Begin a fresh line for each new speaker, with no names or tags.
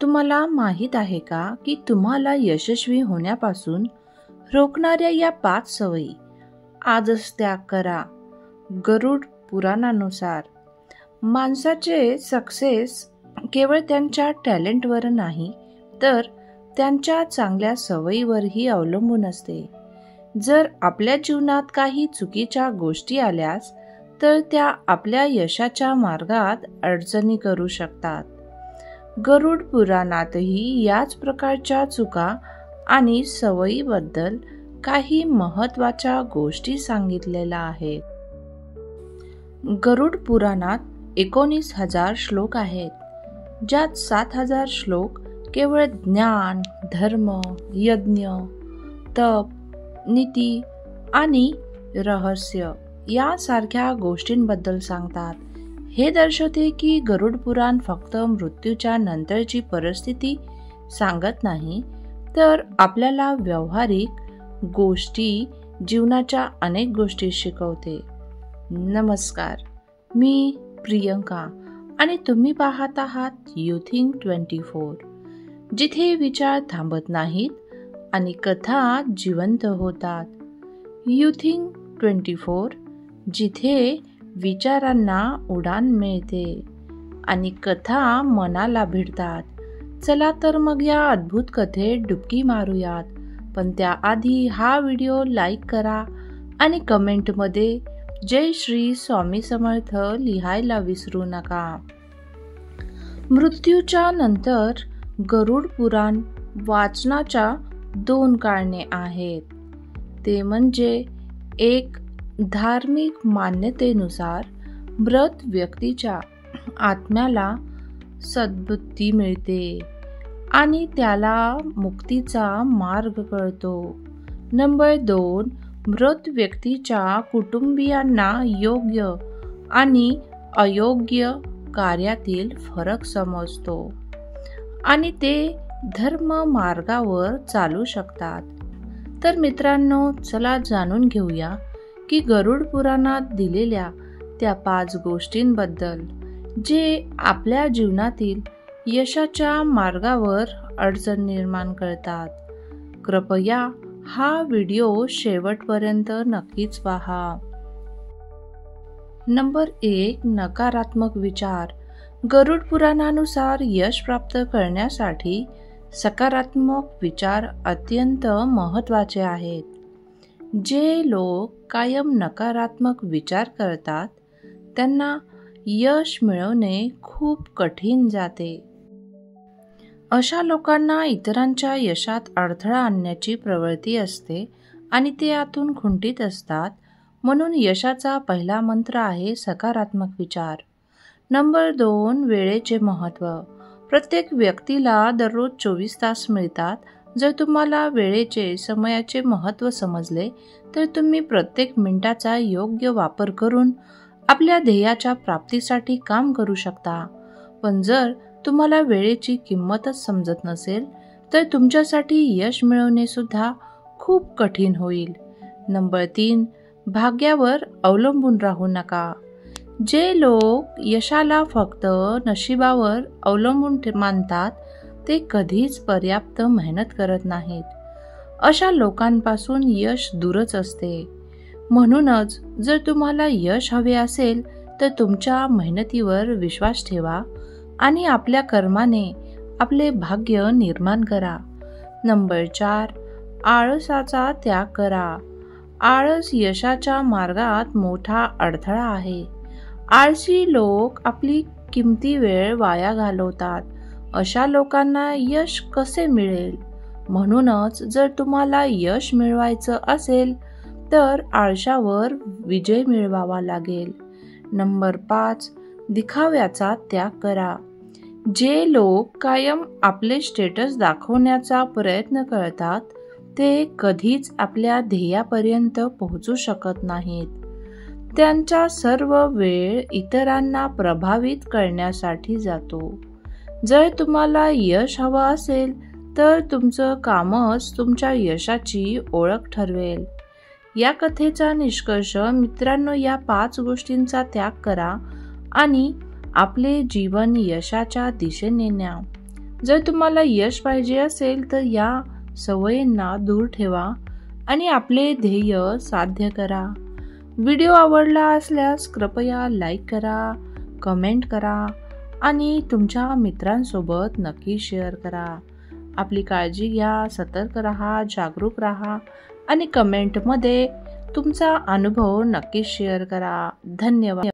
तुम्हाला माहीत आहे का की तुम्हाला यशस्वी होण्यापासून रोखणाऱ्या या 5 सवयी आजच त्याग करा. गरुड पुराणानुसार माणसाचे सक्सेस केवळ त्यांच्या टॅलेंटवर नाही तर त्यांच्या चांगल्या सवयीवरही अवलंबून असते. जर आपल्या जीवनात काही चुकीच्या गोष्टी आल्यास तर त्या आपल्या यशाच्या मार्गात अडचणी करू शकतात. गरुड पुराणातही याच प्रकारच्या चुका आणि सवयीबद्दल काही महत्त्वाच्या गोष्टी सांगितलेल्या आहेत. गरुड पुराणात 19,000 श्लोक आहेत, ज्यात 7,000 श्लोक केवळ ज्ञान, धर्म, यज्ञ, तप, नीती आणि रहस्य यासारख्या गोष्टींबद्दल सांगतात. हे दर्शवते की गरुड पुराण फक्त मृत्यूच्या नंतरची परिस्थिती सांगत नाही, तर आपल्याला व्यावहारिक गोष्टी, जीवनाच्या अनेक गोष्टी शिकवते. नमस्कार, मी प्रियंका आणि तुम्ही पाहत आहात यू थिंक 24, जिथे विचार थांबत नाहीत आणि कथा जिवंत होतात. यू थिंक 24, जिथे विचारांना उडान मिळते आणि कथा मनाला भिडतात. चला तर मग या अद्भुत कथेत डुबकी मारूयात. पण त्याआधी हा व्हिडिओ लाईक करा आणि कमेंटमध्ये जय श्री स्वामी समर्थ लिहायला विसरू नका. मृत्यूच्या नंतर गरुड पुराण वाचनाच्या 2 कारणे आहेत. ते म्हणजे एक, धार्मिक मान्यतेनुसार मृत व्यक्तीच्या आत्म्याला सद्बुद्धी मिळते आणि त्याला मुक्तीचा मार्ग कळतो. नंबर 2, मृत व्यक्तीच्या कुटुंबियांना योग्य आणि अयोग्य कार्यातील फरक समजतो आणि ते धर्म मार्गावर चालू शकतात. तर मित्रांनो, चला जाणून घेऊया की गरुड पुराणात दिलेल्या त्या 5 गोष्टींबद्दल जे आपल्या जीवनातील यशाच्या मार्गावर अडचण निर्माण करतात. कृपया हा व्हिडिओ शेवटपर्यंत नक्कीच पहा. नंबर 1, नकारात्मक विचार. गरुड पुराणानुसार यश प्राप्त करण्यासाठी सकारात्मक विचार अत्यंत महत्त्वाचे आहेत. जे लोक कायम नकारात्मक विचार करतात त्यांना यश मिळवणे खूप कठीण जाते. अशा लोकांना इतरांच्या यशात अडथळा आणण्याची प्रवृत्ती असते आणि ते आतून खुंटीत असतात. म्हणून यशाचा पहिला मंत्र आहे सकारात्मक विचार. नंबर 2, वेळेचे महत्त्व. प्रत्येक व्यक्तीला दररोज 24 तास मिळतात. जर तुम्हाला वेळेचे, समयाचे महत्त्व समजले तर तुम्ही प्रत्येक मिनिटाचा योग्य वापर करून आपल्या ध्येयाच्या प्राप्तीसाठी काम करू शकता. पण जर तुम्हाला वेळेची किंमतच समजत नसेल तर तुमच्यासाठी यश मिळवणे सुद्धा खूप कठीण होईल. नंबर 3, भाग्यावर अवलंबून राहू नका. जे लोक यशाला फक्त नशिबावर अवलंबून मानतात ते कधीच पर्याप्त मेहनत करत नाहीत. अशा लोकांपासून यश दूरच असते. म्हणूनच जर तुम्हाला यश हवे असेल तर तुमच्या मेहनतीवर विश्वास ठेवा आणि आपल्या कर्माने आपले भाग्य निर्माण करा. नंबर 4, आळसाचा त्याग करा. आळस यशाच्या मार्गात मोठा अडथळा आहे. आळशी लोक आपली किमती वेळ वाया घालवतात. अशा लोकांना यश कसे मिळेल? म्हणूनच जर तुम्हाला यश मिळवायचं असेल तर आळशावर विजय मिळवावा लागेल. नंबर 5, दिखाव्याचा त्याग करा. जे लोक कायम आपले स्टेटस दाखवण्याचा प्रयत्न करतात ते कधीच आपल्या ध्येयापर्यंत पोहोचू शकत नाहीत. त्यांचा सर्व वेळ इतरांना प्रभावित करण्यासाठी जातो. जर तुम्हाला यश हवं असेल तर तुमचं कामच तुमच्या यशाची ओळख ठरवेल. या कथेचा निष्कर्ष मित्रांनो, या 5 गोष्टींचा त्याग करा आणि आपले जीवन यशाच्या दिशेने न्या. जर तुम्हाला यश पाहिजे असेल तर या सवयींना दूर ठेवा आणि आपले ध्येय साध्य करा. व्हिडिओ आवडला असल्यास कृपया लाईक करा, कमेंट करा आणि तुमच्या मित्रांसोबत नक्की शेअर करा. आपली काळजी घ्या, सतर्क राहा, जागरूक राहा आणि कमेंटमध्ये तुमचा अनुभव नक्की शेअर करा. धन्यवाद.